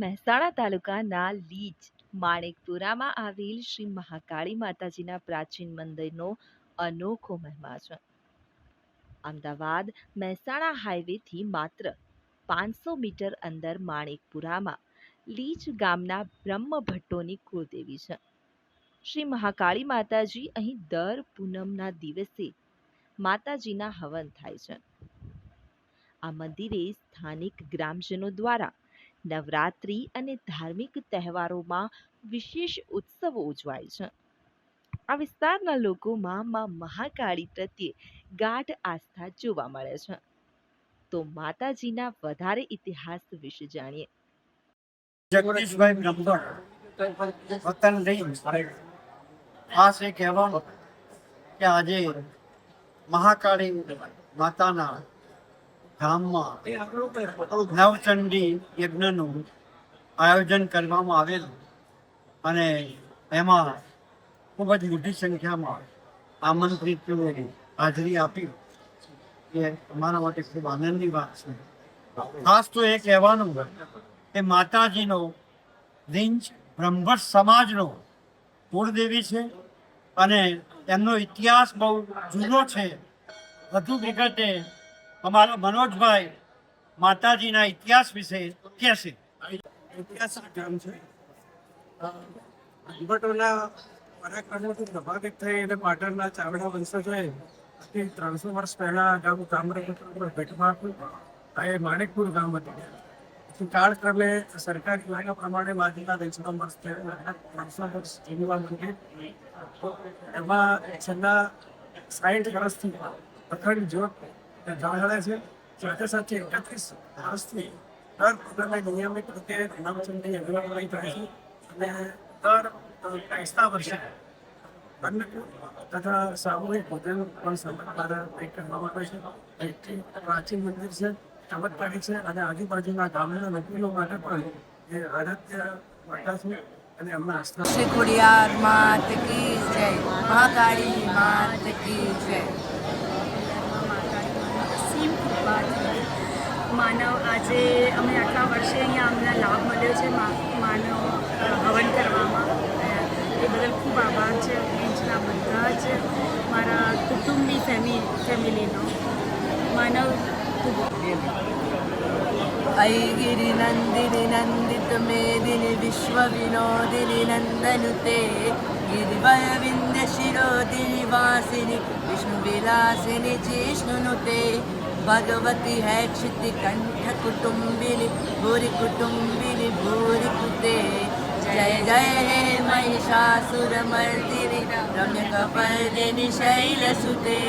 મહેસાણા તાલુકાના લીજ માણેકપુરામાં આવેલ શ્રી મહાકાળી માતાજીના પ્રાચીન મંદિરનો અનોખો મહિમા છે. અમદાવાદ મહેસાણા હાઈવેથી માત્ર 500 મીટર અંદર માણેકપુરામાં લીજ ગામના બ્રહ્મભટ્ટોની કુળદેવી છે. શ્રી મહાકાળી માતાજી અહીં દર પૂનમના દિવસે માતાજીના હવન થાય છે. આ મંદિરે સ્થાનિક ગ્રામજનો દ્વારા નવરાત્રિ અને ધાર્મિક તહેવારોમાં વિશેષ ઉત્સવો ઉજવાય છે. આ વિસ્તારના લોકોમાં મા મહાકાળી પ્રત્યે ગાઢ આસ્થા જોવા મળે છે. તો માતાજીના વધારે ઇતિહાસ વિશે જાણીએ. જગદીશભાઈ બ્રહ્મભટ્ટ વતન લીજ. ખાસ એ કહેવાનું કે આજે મહાકાળી માતાના ગામમાં નવચંડી યજ્ઞનું આયોજન કરવામાં આવેલું અને એમાં ખૂબ જ મોટી સંખ્યામાં આમંત્રિતોએ હાજરી આપી એ અમારા માટે ખૂબ આનંદની વાત છે. ખાસ તો એ કહેવાનું કે માતાજીનો લીંજ બ્રહ્મભટ્ટ સમાજનો કુળદેવી છે અને એમનો ઇતિહાસ બહુ જૂનો છે. વધુ વિગતે અમારા મનોજભાઈ માતાજીના ઇતિહાસ વિશે કહેશે. ઐતિહાસિક ગામ છે. બ્રહ્મભટ્ટોના પરાક્રમોથી પ્રભાવિત થઈ અને પાટણના ચાવડા વંશજોએ 300 વર્ષ પહેલા ગામ તામ્રપત્ર પર ભેટમાં આપ્યું. એ માણેકપુર ગામ હતું. કાળક્રમે સરકારી યોજના પ્રમાણે માટીના 300 વર્ષ 300 વર્ષ જીવવા માંગે. એમાં છેલ્લા 60 વર્ષથી અખંડ જ્યોત ઝળહળે છે. સાથે સાથે 31 વર્ષથી દર પૂનમે નિયમિત રીતે નવચંડી યજ્ઞ થાય છે અને દર 5 વર્ષે અન્નકૂટ તથા સામૂહિક ભોજન પણ સમાજ કરવામાં આવે છે. એટલી પ્રાચીન મંદિર છે, ચમત્કારી છે અને આજુબાજુના ગામના લોકો માટે પણ એ આરાધ્ય માતા છે અને એમના આસ્થા. શ્રી ખોડિયાર માત કી જય, મહાકાળી માત કી જય. માનવ આજે અમે આટલા વર્ષે અહીંયા અમને લાભ મળ્યો છે માનવ હવન કરવામાં. એ બદલ ખૂબ આભાર છે બેન્ચના બધા જ મારા કુટુંબી ફેમિલીનો. માનવ ऐगिरि नन्दिनि नन्दित मेदिनि विश्व विनोदिनि नन्दनुते गिरिवय विन्ध्य शिरोदिनि वासिनि विष्णु विलासिनि जिष्णुनुते भगवती है क्षिति कंठ कुटुम्बिनि भूरि कुटुम्बिनि भूरि कुते जय जय हे महिषासुरमर्दिनि रम्यकपर्दिनि शैलसुते.